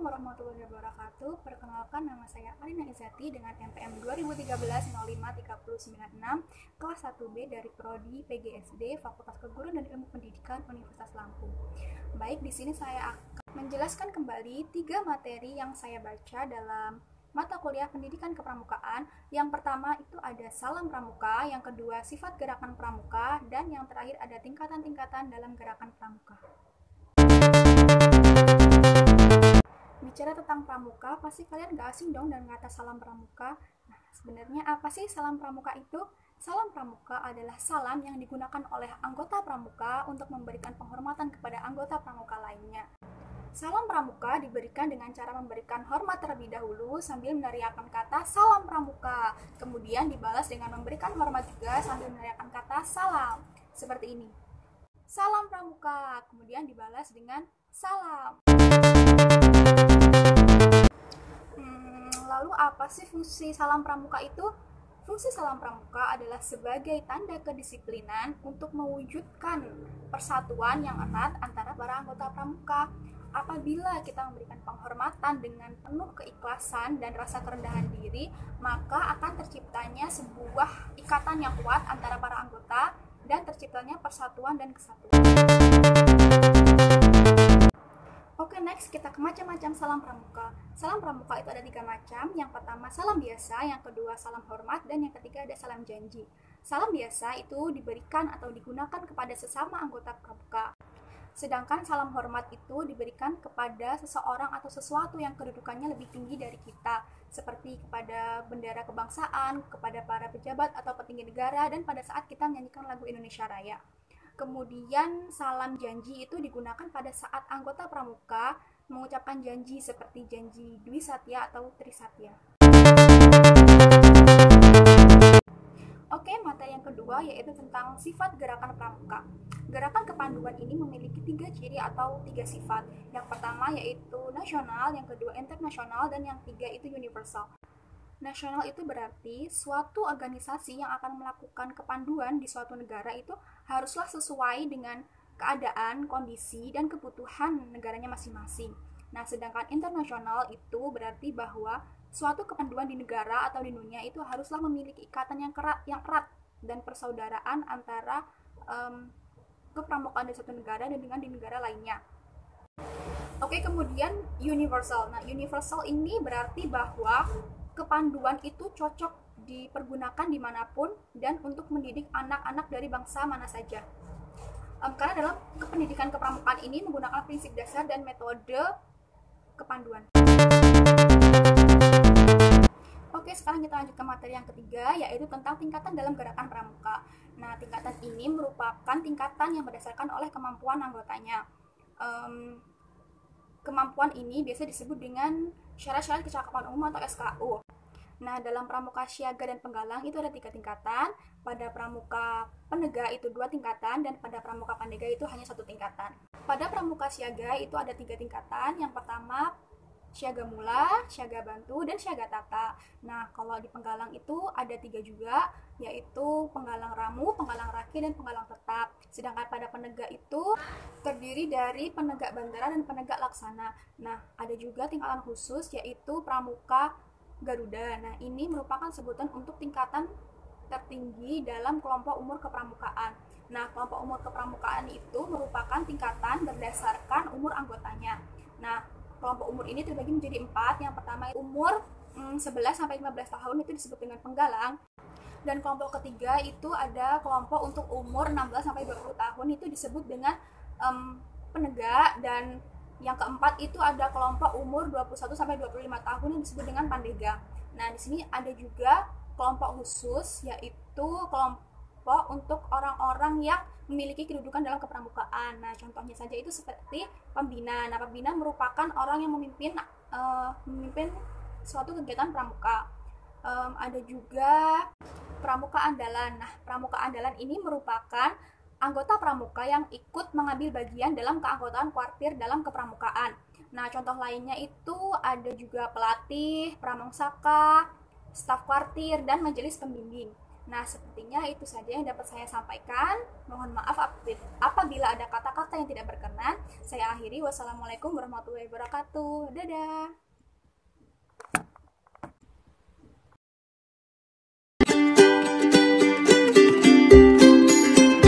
warahmatullahi wabarakatuh. Perkenalkan, nama saya Alina Izati dengan NPM 2013-05-3096, kelas 1B dari Prodi PGSD, Fakultas Keguruan dan Ilmu Pendidikan Universitas Lampung. Baik, di sini saya akan menjelaskan kembali 3 materi yang saya baca dalam mata kuliah Pendidikan Kepramukaan. Yang pertama itu ada salam pramuka, yang kedua sifat gerakan pramuka, dan yang terakhir ada tingkatan-tingkatan dalam gerakan pramuka. Bicara tentang pramuka, pasti kalian gak asing dong dengan kata salam pramuka. Nah, sebenarnya apa sih salam pramuka itu? Salam pramuka adalah salam yang digunakan oleh anggota pramuka untuk memberikan penghormatan kepada anggota pramuka lainnya. Salam pramuka diberikan dengan cara memberikan hormat terlebih dahulu sambil meneriakkan kata salam pramuka. Kemudian dibalas dengan memberikan hormat juga sambil meneriakkan kata salam. Seperti ini. Salam pramuka, kemudian dibalas dengan salam. Lalu apa sih fungsi salam pramuka itu? Fungsi salam pramuka adalah sebagai tanda kedisiplinan untuk mewujudkan persatuan yang erat antara para anggota pramuka. Apabila kita memberikan penghormatan dengan penuh keikhlasan dan rasa kerendahan diri, maka akan terciptanya sebuah ikatan yang kuat antara para anggota dan terciptanya persatuan dan kesatuan. Oke, next kita ke macam-macam salam pramuka. Salam pramuka itu ada 3 macam. Yang pertama salam biasa, yang kedua salam hormat, dan yang ketiga ada salam janji. Salam biasa itu diberikan atau digunakan kepada sesama anggota pramuka. Sedangkan salam hormat itu diberikan kepada seseorang atau sesuatu yang kedudukannya lebih tinggi dari kita, seperti kepada bendera kebangsaan, kepada para pejabat atau petinggi negara, dan pada saat kita menyanyikan lagu Indonesia Raya. Kemudian salam janji itu digunakan pada saat anggota pramuka mengucapkan janji seperti janji Dwi Satya atau Trisatya. Oke, materi yang kedua yaitu tentang sifat gerakan pramuka. Gerakan kepanduan ini memiliki 3 ciri atau 3 sifat. Yang pertama yaitu nasional, yang kedua internasional, dan yang ketiga itu universal. Nasional itu berarti suatu organisasi yang akan melakukan kepanduan di suatu negara itu haruslah sesuai dengan keadaan, kondisi, dan kebutuhan negaranya masing-masing. Nah, sedangkan internasional itu berarti bahwa suatu kepanduan di negara atau di dunia itu haruslah memiliki ikatan yang erat dan persaudaraan antara kepramukaan di suatu negara dan dengan di negara lainnya. Oke, kemudian universal. Nah, universal ini berarti bahwa kepanduan itu cocok dipergunakan dimanapun dan untuk mendidik anak-anak dari bangsa mana saja. Karena dalam pendidikan kepramukaan ini menggunakan prinsip dasar dan metode kepanduan. Oke, sekarang kita lanjut ke materi yang ketiga, yaitu tentang tingkatan dalam gerakan pramuka. Nah, tingkatan ini merupakan tingkatan yang berdasarkan oleh kemampuan anggotanya. Kemampuan ini biasa disebut dengan syarat-syarat kecakapan umum atau SKU. Nah, dalam pramuka siaga dan penggalang itu ada 3 tingkatan. Pada pramuka penegak itu 2 tingkatan, dan pada pramuka pandega itu hanya 1 tingkatan. Pada pramuka siaga itu ada 3 tingkatan. Yang pertama siaga mula, siaga bantu, dan siaga tata. Nah, kalau di penggalang itu ada 3 juga, yaitu penggalang ramu, penggalang raki, dan penggalang tetap. Sedangkan pada penegak itu terdiri dari penegak bantara dan penegak laksana. Nah, ada juga tingkatan khusus, yaitu pramuka Garuda. Nah, ini merupakan sebutan untuk tingkatan tertinggi dalam kelompok umur kepramukaan. Nah, kelompok umur kepramukaan itu merupakan tingkatan berdasarkan umur anggotanya. Nah, kelompok umur ini terbagi menjadi 4. Yang pertama umur 11-15 tahun itu disebut dengan penggalang. Dan kelompok ketiga itu ada kelompok untuk umur 16-20 tahun itu disebut dengan penegak. Dan yang keempat itu ada kelompok umur 21-25 tahun yang disebut dengan pandega. Nah, di sini ada juga kelompok khusus, yaitu kelompok untuk orang-orang yang memiliki kedudukan dalam kepramukaan. Nah, contohnya saja itu seperti pembina. Nah, pembina merupakan orang yang memimpin suatu kegiatan pramuka. Ada juga pramuka andalan. Nah, pramuka andalan ini merupakan anggota pramuka yang ikut mengambil bagian dalam keanggotaan kuartir dalam kepramukaan. Nah, contoh lainnya itu ada juga pelatih, pramongsaka, staf kuartir, dan majelis pembimbing. Nah, sepertinya itu saja yang dapat saya sampaikan. Mohon maaf apabila ada kata-kata yang tidak berkenan. Saya akhiri, wassalamualaikum warahmatullahi wabarakatuh. Dadah.